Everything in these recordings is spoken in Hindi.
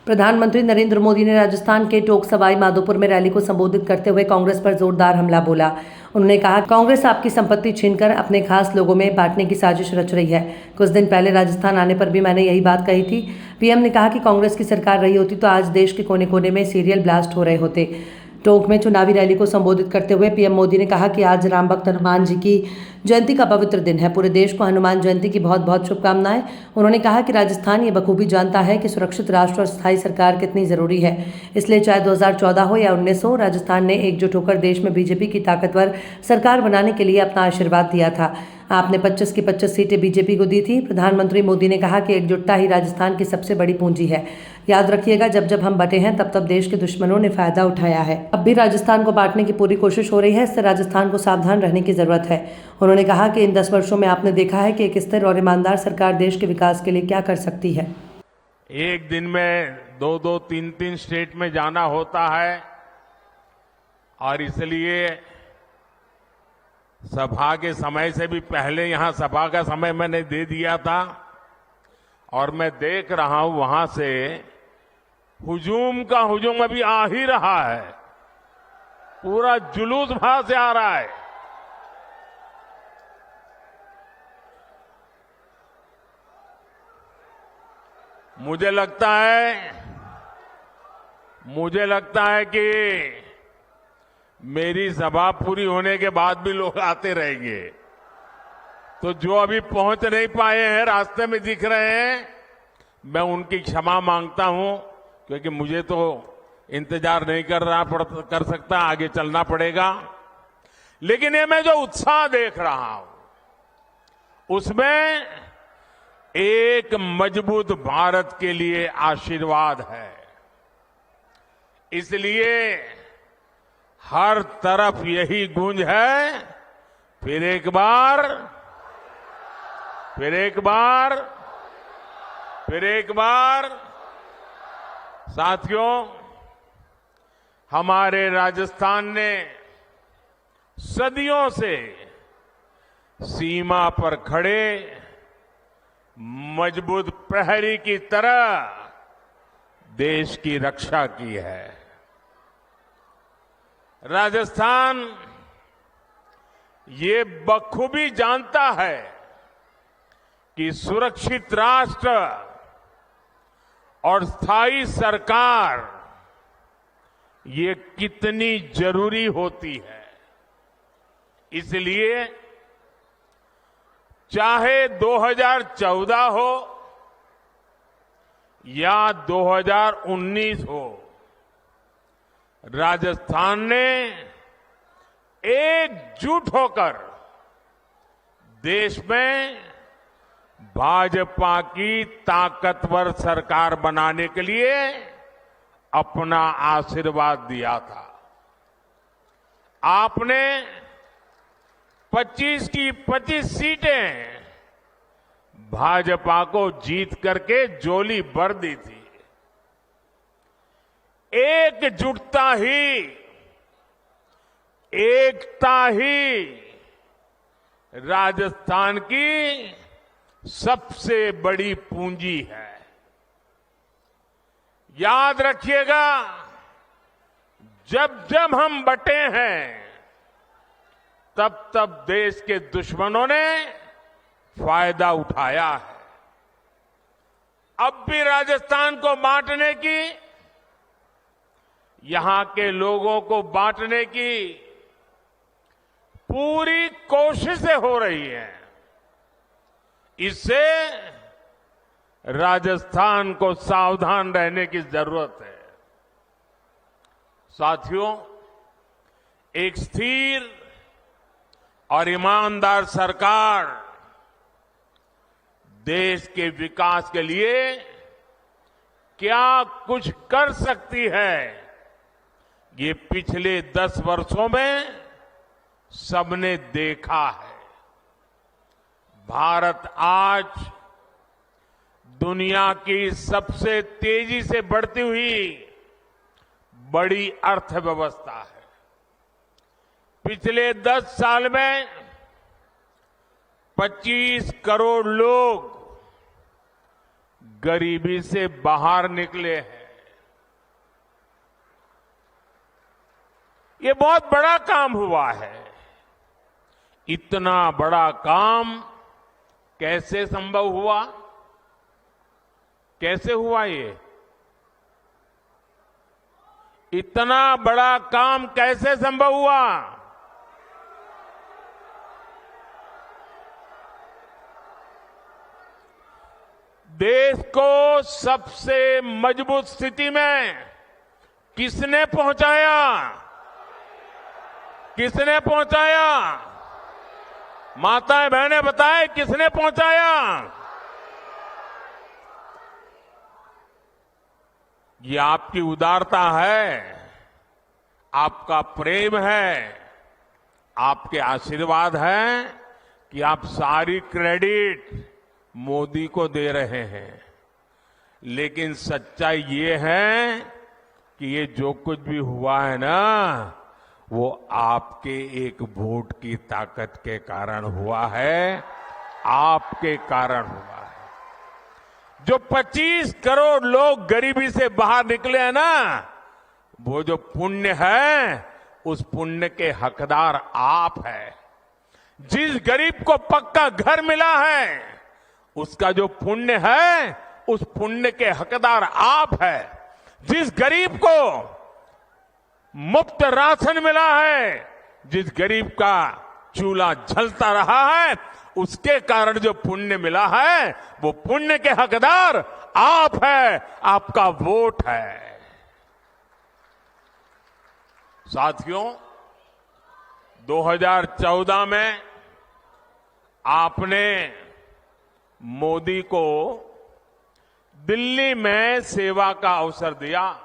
प्रधानमंत्री नरेंद्र मोदी ने राजस्थान के टोंक सवाई माधोपुर में रैली को संबोधित करते हुए कांग्रेस पर जोरदार हमला बोला। उन्होंने कहा, कांग्रेस आपकी संपत्ति छीनकर अपने खास लोगों में बांटने की साजिश रच रही है। कुछ दिन पहले राजस्थान आने पर भी मैंने यही बात कही थी। पीएम ने कहा कि कांग्रेस की सरकार रही होती तो आज देश के कोने कोने में सीरियल ब्लास्ट हो रहे होते। टोंक में चुनावी रैली को संबोधित करते हुए पीएम मोदी ने कहा कि आज राम भक्त हनुमान जी की जयंती का पवित्र दिन है। पूरे देश को हनुमान जयंती की बहुत बहुत शुभकामनाएं। उन्होंने कहा कि राजस्थान ये बखूबी जानता है कि सुरक्षित राष्ट्र और स्थायी सरकार कितनी जरूरी है। इसलिए चाहे 2014 हो या 19 हो, राजस्थान ने एकजुट होकर देश में बीजेपी की ताकतवर सरकार बनाने के लिए अपना आशीर्वाद दिया था। आपने 25 की 25 सीटें बीजेपी को दी थी। प्रधानमंत्री मोदी ने कहा कि एकजुटता ही राजस्थान की सबसे बड़ी पूंजी है। याद रखिएगा, जब जब हम बटे हैं तब तब देश के दुश्मनों ने फायदा उठाया है। अब भी राजस्थान को बांटने की पूरी कोशिश हो रही है। इससे राजस्थान को सावधान रहने की जरूरत है। उन्होंने कहा कि इन 10 वर्षों में आपने देखा है कि एक स्थिर और ईमानदार सरकार देश के विकास के लिए क्या कर सकती है। एक दिन में 2-2, 3-3 स्टेट में जाना होता है और इसलिए सभा के समय से भी पहले यहां सभा का समय मैंने दे दिया था और मैं देख रहा हूं वहां से हुजूम का हुजूम अभी आ ही रहा है। पूरा जुलूस वहां से आ रहा है। मुझे लगता है कि मेरी सभा पूरी होने के बाद भी लोग आते रहेंगे। तो जो अभी पहुंच नहीं पाए हैं, रास्ते में दिख रहे हैं, मैं उनकी क्षमा मांगता हूं, क्योंकि मुझे तो इंतजार नहीं कर सकता, आगे चलना पड़ेगा। लेकिन ये मैं जो उत्साह देख रहा हूं उसमें एक मजबूत भारत के लिए आशीर्वाद है। इसलिए हर तरफ यही गूंज है, फिर एक बार। साथियों, हमारे राजस्थान ने सदियों से सीमा पर खड़े मजबूत प्रहरी की तरह देश की रक्षा की है। राजस्थान ये बखूबी जानता है कि सुरक्षित राष्ट्र और स्थायी सरकार ये कितनी जरूरी होती है। इसलिए चाहे 2014 हो या 2019 हो, राजस्थान ने एकजुट होकर देश में भाजपा की ताकतवर सरकार बनाने के लिए अपना आशीर्वाद दिया था। आपने 25 की 25 सीटें भाजपा को जीत करके झोली भर दी थी। एकजुटता ही, एकता ही राजस्थान की सबसे बड़ी पूंजी है। याद रखिएगा, जब जब हम बटे हैं तब तब देश के दुश्मनों ने फायदा उठाया है। अब भी राजस्थान को बांटने की, यहां के लोगों को बांटने की पूरी कोशिशें हो रही हैं। इससे राजस्थान को सावधान रहने की जरूरत है। साथियों, एक स्थिर और ईमानदार सरकार देश के विकास के लिए क्या कुछ कर सकती है, ये पिछले 10 वर्षों में सबने देखा है। भारत आज दुनिया की सबसे तेजी से बढ़ती हुई बड़ी अर्थव्यवस्था है। पिछले 10 साल में 25 करोड़ लोग गरीबी से बाहर निकले हैं। ये बहुत बड़ा काम हुआ है। इतना बड़ा काम कैसे संभव हुआ? कैसे हुआ ये? इतना बड़ा काम कैसे संभव हुआ? देश को सबसे मजबूत स्थिति में किसने पहुंचाया? किसने पहुंचाया? माताएं बहनें बताएं, किसने पहुंचाया? ये आपकी उदारता है, आपका प्रेम है, आपके आशीर्वाद है कि आप सारी क्रेडिट मोदी को दे रहे हैं। लेकिन सच्चाई ये है कि ये जो कुछ भी हुआ है ना, वो आपके एक वोट की ताकत के कारण हुआ है, आपके कारण हुआ है। जो 25 करोड़ लोग गरीबी से बाहर निकले हैं ना, वो जो पुण्य है, उस पुण्य के हकदार आप हैं। जिस गरीब को पक्का घर मिला है, उसका जो पुण्य है, उस पुण्य के हकदार आप हैं। जिस गरीब को मुफ्त राशन मिला है, जिस गरीब का चूल्हा जलता रहा है, उसके कारण जो पुण्य मिला है, वो पुण्य के हकदार आप है, आपका वोट है। साथियों, 2014 में आपने मोदी को दिल्ली में सेवा का अवसर दिया,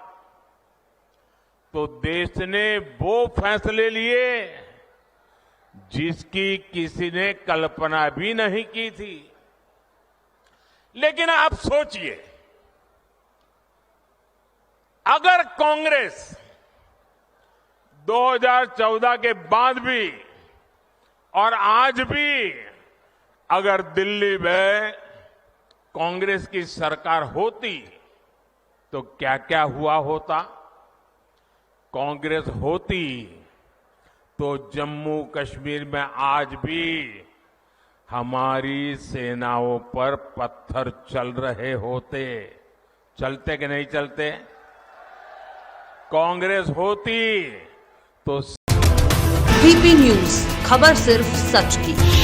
तो देश ने वो फैसले लिए जिसकी किसी ने कल्पना भी नहीं की थी। लेकिन आप सोचिए, अगर कांग्रेस 2014 के बाद भी और आज भी अगर दिल्ली में कांग्रेस की सरकार होती, तो क्या क्या हुआ होता? कांग्रेस होती तो जम्मू कश्मीर में आज भी हमारी सेनाओं पर पत्थर चल रहे होते। चलते कि नहीं चलते? कांग्रेस होती तो वीपी न्यूज, खबर सिर्फ सच की।